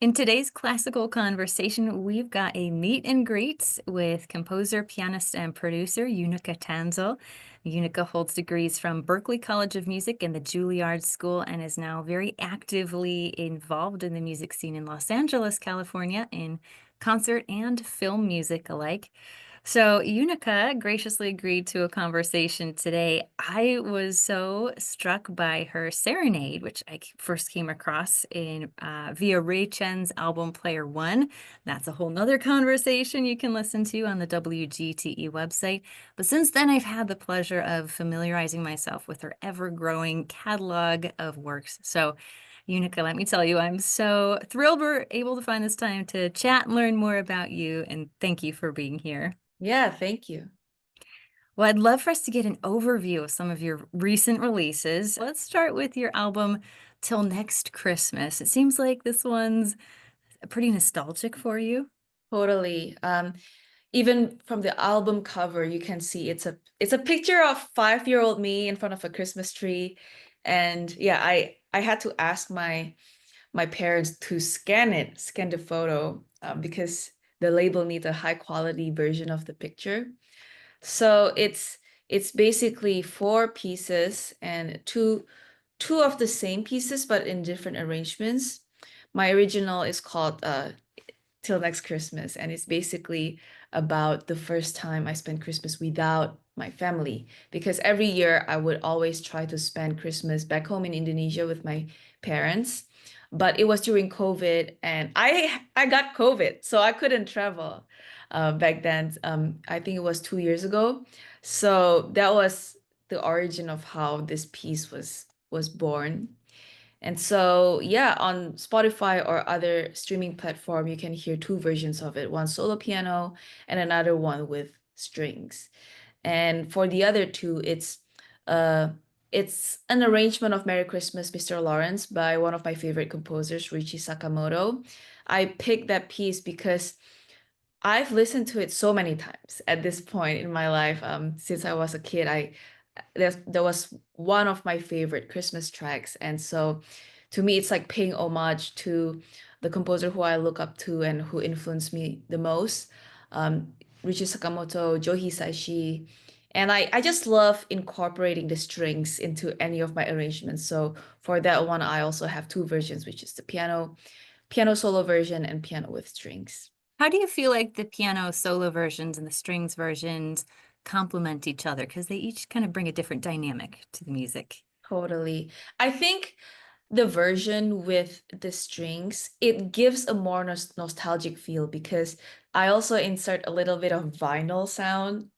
In today's classical conversation, we've got a meet and greet with composer, pianist, and producer Eunike Tanzil. Eunike holds degrees from Berklee College of Music and the Juilliard School and is now very actively involved in the music scene in Los Angeles, California, in concert and film music alike. So, Unica graciously agreed to a conversation today. I was so struck by her serenade, which first came across in via Ray Chen's album Player One. That's a whole nother conversation you can listen to on the WGTE website. But since then, I've had the pleasure of familiarizing myself with her ever-growing catalog of works. So, Unica, let me tell you, I'm so thrilled we're able to find this time to chat and learn more about you, and thank you for being here. Yeah, thank you. Well, I'd love for us to get an overview of some of your recent releases. Let's start with your album Till Next Christmas. It seems like this one's pretty nostalgic for you. Totally. Even from the album cover, you can see it's a picture of 5-year-old me in front of a Christmas tree. And yeah, I had to ask my parents to scan the photo, because the label needs a high quality version of the picture. So it's basically four pieces and two of the same pieces, but in different arrangements. My original is called Till Next Christmas, and it's basically about the first time I spent Christmas without my family. Because every year I would always try to spend Christmas back home in Indonesia with my parents. But it was during COVID, and I got COVID, so I couldn't travel back then. I think it was 2 years ago. So that was the origin of how this piece was born. And so, yeah, on Spotify or other streaming platform, you can hear two versions of it, one solo piano and another one with strings. And for the other two, uh it's an arrangement of Merry Christmas, Mr. Lawrence by one of my favorite composers, Richie Sakamoto. I picked that piece because I've listened to it so many times at this point in my life. Since I was a kid, there was one of my favorite Christmas tracks, and so to me, it's like paying homage to the composer who I look up to and who influenced me the most, um, Richie Sakamoto, Joe Hisaishi, and I just love incorporating the strings into any of my arrangements. So for that one, I also have two versions, which is the piano solo version and piano with strings. How do you feel like the piano solo versions and the strings versions complement each other? Because they each kind of bring a different dynamic to the music. Totally. I think the version with the strings, it gives a more nostalgic feel because I also insert a little bit of vinyl sound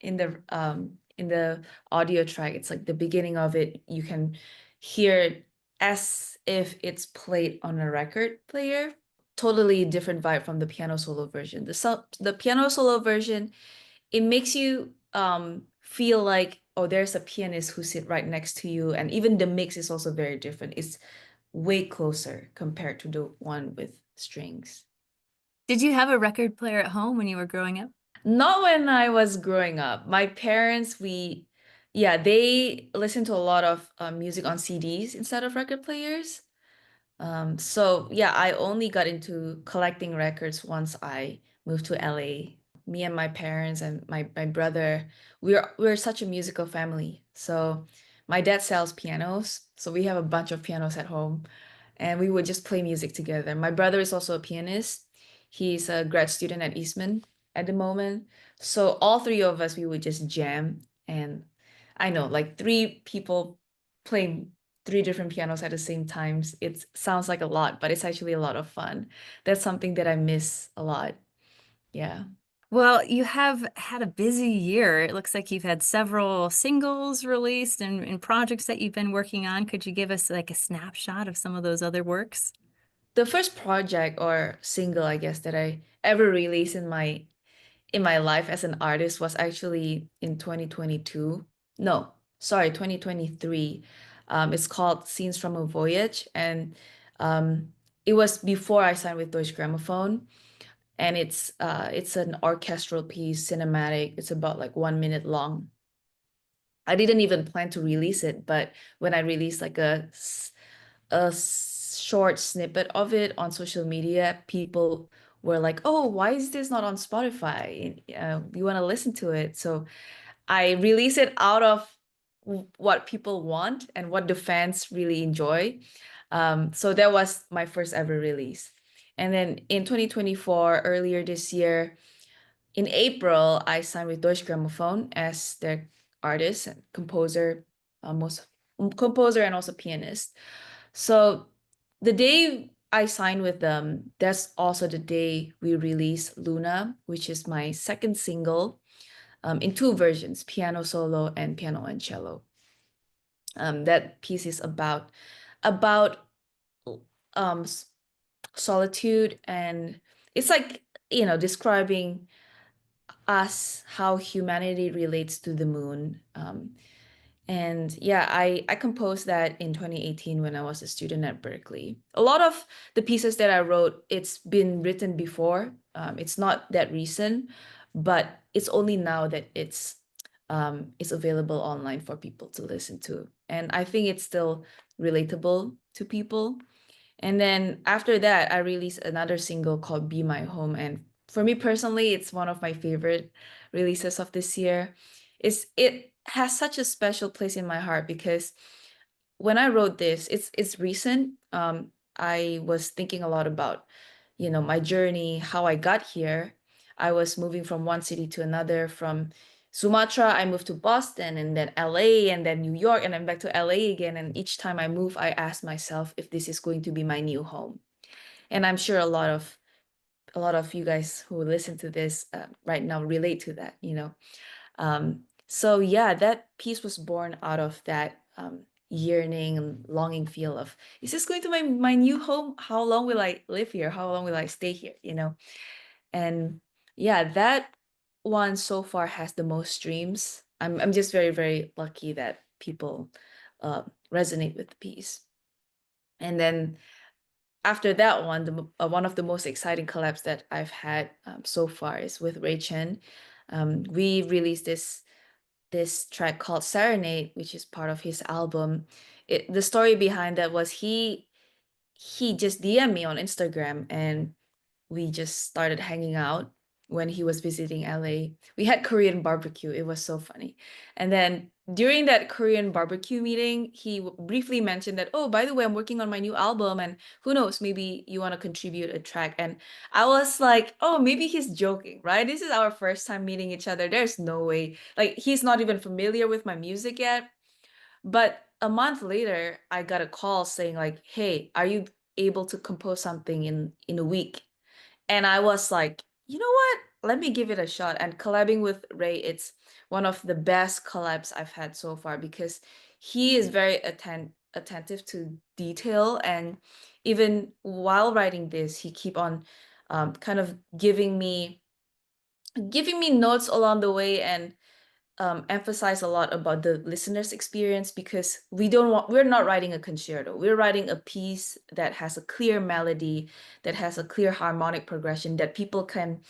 in the audio track. It's like the beginning of it, you can hear it as if it's played on a record player. Totally different vibe from the piano solo version. The piano solo version, it makes you feel like, oh, there's a pianist who sit right next to you, and even the mix is also very different. It's way closer compared to the one with strings. Did you have a record player at home when you were growing up? Not when I was growing up. My parents, yeah, they listen to a lot of music on CDs instead of record players. So yeah, I only got into collecting records once I moved to LA. Me and my parents and my brother, we're such a musical family. So my dad sells pianos, so we have a bunch of pianos at home, and we would just play music together. My brother is also a pianist. He's a grad student at Eastman at the moment. So all three of us, we would just jam. And I know, like three people playing three different pianos at the same time. It sounds like a lot, but it's actually a lot of fun. That's something that I miss a lot. Yeah. Well, you have had a busy year. It looks like you've had several singles released and projects that you've been working on. Could you give us like a snapshot of some of those other works? The first project or single, I guess, that I ever released in my life as an artist was actually in 2022. No, sorry, 2023. It's called Scenes from a Voyage, and it was before I signed with Deutsche Grammophon, and it's an orchestral piece, cinematic. It's about like 1 minute long. I didn't even plan to release it, but when I released like a short snippet of it on social media, people were like, "Oh, why is this not on Spotify? We want to listen to it." So I release it out of what people want and what the fans really enjoy. So that was my first ever release. And then in 2024, earlier this year, in April, I signed with Deutsche Grammophon as their artist and composer, most composer and also pianist. So the day I signed with them, that's also the day we released Luna, which is my second single, in two versions, piano solo and piano and cello. That piece is about um solitude, and it's like, describing us, how humanity relates to the moon. And yeah, I composed that in 2018 when I was a student at Berkeley. A lot of the pieces that I wrote, it's been written before. It's not that recent, but it's only now that it's available online for people to listen to. And I think it's still relatable to people. And then after that, I released another single called Be My Home. And for me personally, it's one of my favorite releases of this year. It has such a special place in my heart because when I wrote this, it's recent. I was thinking a lot about, my journey, how I got here. I was moving from one city to another. From Sumatra, I moved to Boston and then LA and then New York and then back to LA again. And each time I move, I ask myself if this is going to be my new home. And I'm sure a lot of you guys who listen to this right now relate to that. So yeah, that piece was born out of that yearning and longing feel of, is this going to my new home? How long will I live here? How long will I stay here? And yeah, that one so far has the most streams. I'm just very, very lucky that people uh, resonate with the piece. And then after that one, one of the most exciting collabs that I've had so far is with Ray Chen. We released this track called Serenade, which is part of his album. The story behind that was he just DM'd me on Instagram and we just started hanging out when he was visiting LA. We had Korean barbecue. It was so funny. And then during that Korean barbecue meeting, he briefly mentioned that, oh, by the way, I'm working on my new album and who knows, maybe you want to contribute a track. And I was like, oh, maybe he's joking, right? This is our first time meeting each other. There's no way. Like, he's not even familiar with my music yet. But a month later, I got a call saying like, hey, are you able to compose something in a week? And I was like, you know what? Let me give it a shot. And collabing with Ray, it's one of the best collabs I've had so far because he is very attentive to detail. And even while writing this, he keep on kind of giving me notes along the way and emphasize a lot about the listener's experience because we're not writing a concerto. We're writing a piece that has a clear melody, that has a clear harmonic progression that people can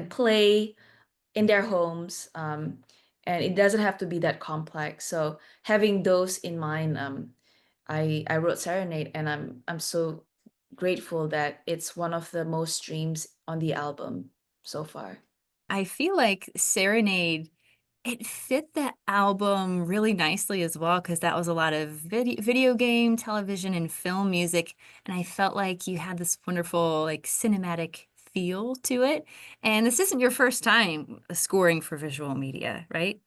play in their homes. And it doesn't have to be that complex. So having those in mind, I wrote Serenade and I'm so grateful that it's one of the most streams on the album so far. I feel like Serenade, it fit the album really nicely as well because that was a lot of video game, television, and film music. And I felt like you had this wonderful, like, cinematic feel to it. And this isn't your first time scoring for visual media, right?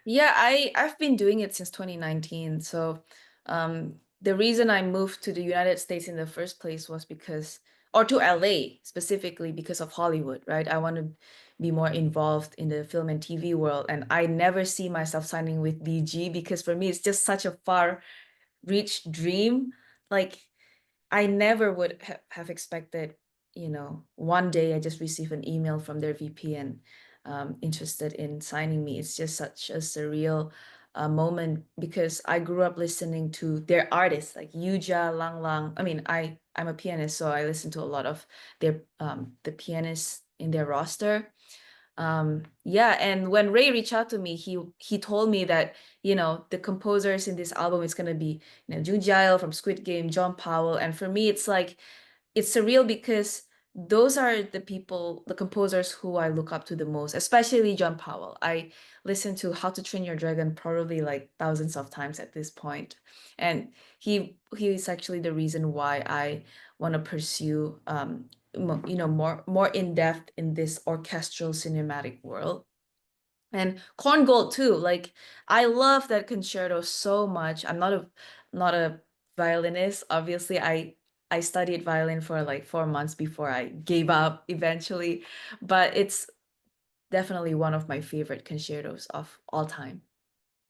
Yeah, I've been doing it since 2019. So, the reason I moved to the United States in the first place was because, or to LA specifically because of Hollywood, right? I want to be more involved in the film and TV world, and I never see myself signing with BG because for me it's just such a far reach dream. Like I never would have expected, one day I just received an email from their VP and interested in signing me. It's just such a surreal moment because I grew up listening to their artists like Yuja, Lang Lang. I mean, I'm a pianist, so I listen to a lot of the pianists in their roster. Yeah, and when Ray reached out to me, he told me that, the composers in this album is gonna be, Jung Jae from Squid Game, John Powell, and for me, it's like it's surreal because those are the people, the composers who I look up to the most, especially John Powell. I listened to How to Train Your Dragon probably like thousands of times at this point, and he is actually the reason why I want to pursue more in depth in this orchestral cinematic world. And Corn Gold too. Like I love that concerto so much. I'm not a violinist. Obviously, I studied violin for like 4 months before I gave up eventually, but it's definitely one of my favorite concertos of all time.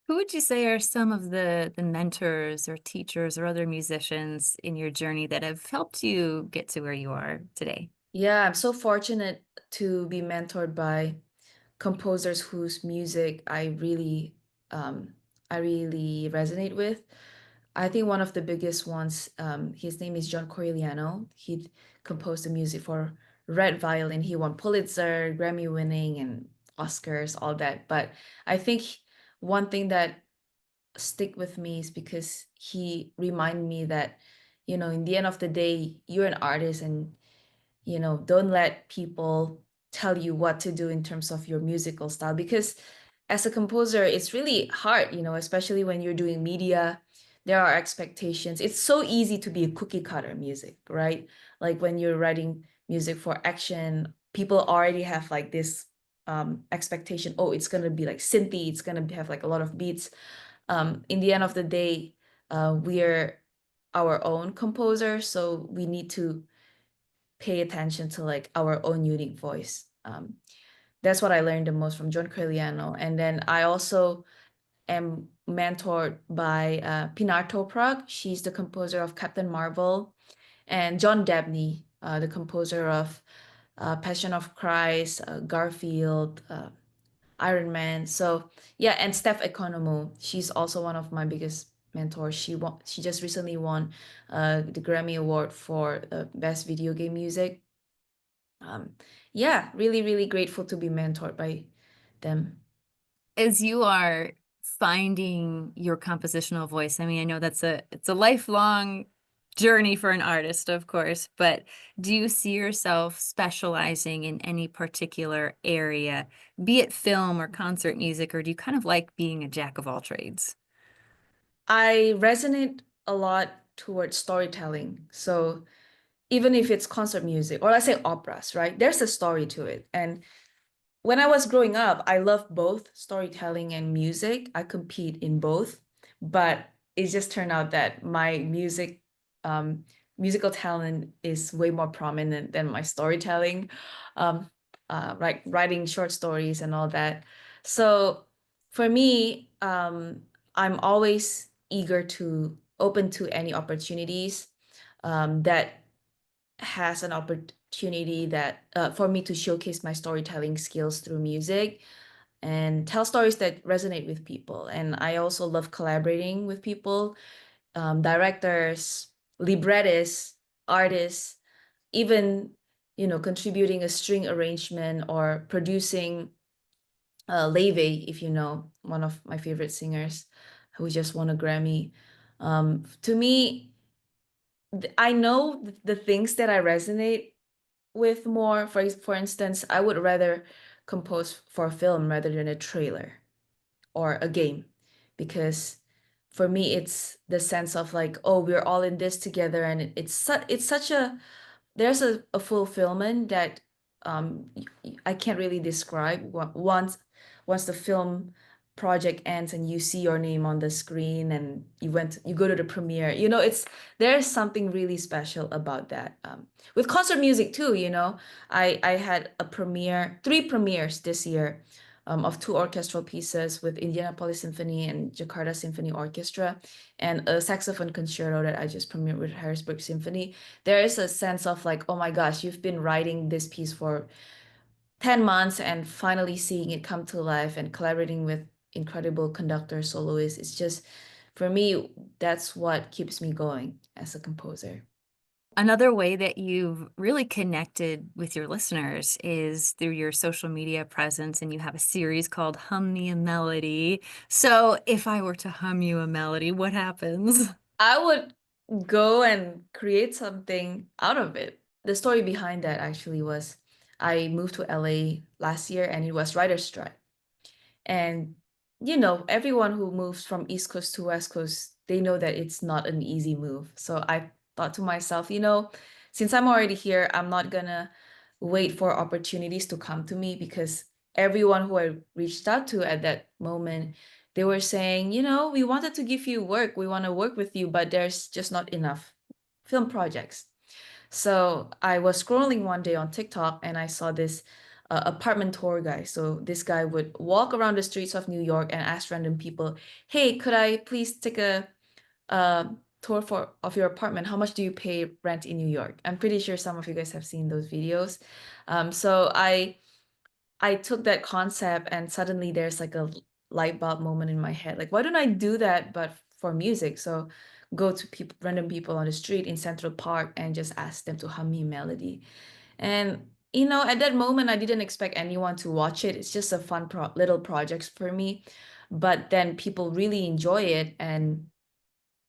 Who would you say are some of the mentors or teachers or other musicians in your journey that have helped you get to where you are today? Yeah, I'm so fortunate to be mentored by composers whose music um I really resonate with. I think one of the biggest ones, his name is John Corigliano. He composed the music for Red Violin. He won Pulitzer, Grammy winning, and Oscars, all that. But I think one thing that stick with me is because he reminded me that, in the end of the day, you're an artist and don't let people tell you what to do in terms of your musical style because as a composer it's really hard, especially when you're doing media. There are expectations. It's so easy to be a cookie cutter music, right? Like when you're writing music for action, people already have like this expectation. Oh, it's going to be like synthy, it's going to have like a lot of beats. In the end of the day, we're our own composer, so we need to pay attention to like our own unique voice. That's what I learned the most from John Corigliano. And then I also am mentored by Pinar Toprak. She's the composer of Captain Marvel, and John Dabney, the composer of Passion of Christ, Garfield, Iron Man. So yeah, and Steph Economou. She's also one of my biggest mentors. She just recently won the Grammy Award for Best Video Game Music. um, yeah, really, really grateful to be mentored by them. As you are finding your compositional voice, I mean, I know it's a lifelong journey for an artist, of course, but do you see yourself specializing in any particular area, be it film or concert music, or do you kind of like being a jack of all trades? I resonate a lot towards storytelling. So even if it's concert music or let's say operas, right? There's a story to it. And when I was growing up, I loved both storytelling and music. I compete in both, but it just turned out that my um, musical talent is way more prominent than my storytelling, um, like writing short stories and all that. So for me, I'm always eager to open to any opportunities that has an opportunity that for me to showcase my storytelling skills through music and tell stories that resonate with people. And I also love collaborating with people, directors, librettists, artists, even contributing a string arrangement or producing Leve, if you know, one of my favorite singers who just won a Grammy. To me, I know the things that I resonate with more. For instance, I would rather compose for a film rather than a trailer or a game because for me it's the sense of like, oh, we're all in this together, and it's such a there's a fulfillment that I can't really describe. Once the film project ends and you see your name on the screen and you go to the premiere, there's something really special about that. With concert music too, I had three premieres this year, of two orchestral pieces with Indianapolis Symphony and Jakarta Symphony Orchestra, and a saxophone concerto that I just premiered with Harrisburg Symphony. There is a sense of like, oh my gosh, you've been writing this piece for 10 months and finally seeing it come to life and collaborating with incredible conductor soloists. It's just, for me, that's what keeps me going as a composer. Another way that you've really connected with your listeners is through your social media presence, and you have a series called Hum Me a Melody. So, if I were to hum you a melody, what happens? I would go and create something out of it. The story behind that actually was I moved to LA last year and it was writer's strike. And everyone who moves from East Coast to West Coast, they know that it's not an easy move. So I thought to myself, since I'm already here, I'm not gonna wait for opportunities to come to me because everyone who I reached out to at that moment, they were saying, we wanted to give you work, we want to work with you, but there's just not enough film projects. So I was scrolling one day on TikTok and I saw this apartment tour guy. So this guy would walk around the streets of New York and ask random people, "Hey, could I please take a tour of your apartment? How much do you pay rent in New York?" I'm pretty sure some of you guys have seen those videos. So I took that concept and suddenly there's like a light bulb moment in my head. Like, why don't I do that but for music? So go to people, random people on the street in Central Park and just ask them to hum me a melody. And at that moment, I didn't expect anyone to watch it. It's just a fun little project for me. But then people really enjoy it, and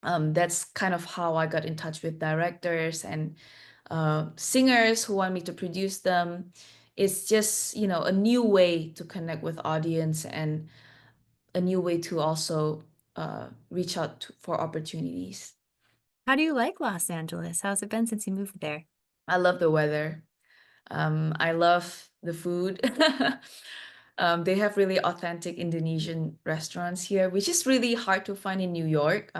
that's kind of how I got in touch with directors and singers who want me to produce them. It's just, a new way to connect with audience and a new way to also reach out for opportunities. How do you like Los Angeles? How's it been since you moved there? I love the weather. I love the food. They have really authentic Indonesian restaurants here, which is really hard to find in New York.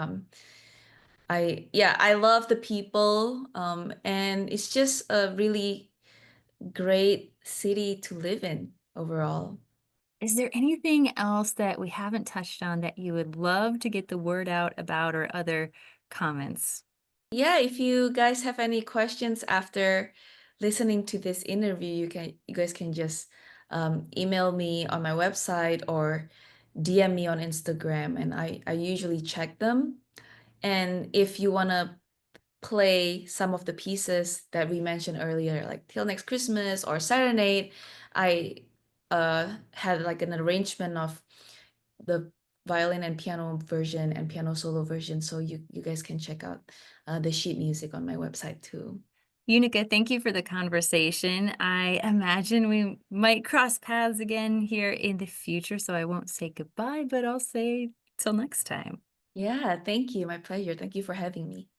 I love the people, and it's just a really great city to live in overall. Is there anything else that we haven't touched on that you would love to get the word out about or other comments? Yeah, if you guys have any questions after listening to this interview, you guys can just email me on my website or DM me on Instagram, and I usually check them. And if you want to play some of the pieces that we mentioned earlier, like Till Next Christmas or Serenade, I had like an arrangement of the violin and piano version and piano solo version, so you guys can check out the sheet music on my website too. Unica, thank you for the conversation. I imagine we might cross paths again here in the future, so I won't say goodbye, but I'll say till next time. Yeah, thank you. My pleasure. Thank you for having me.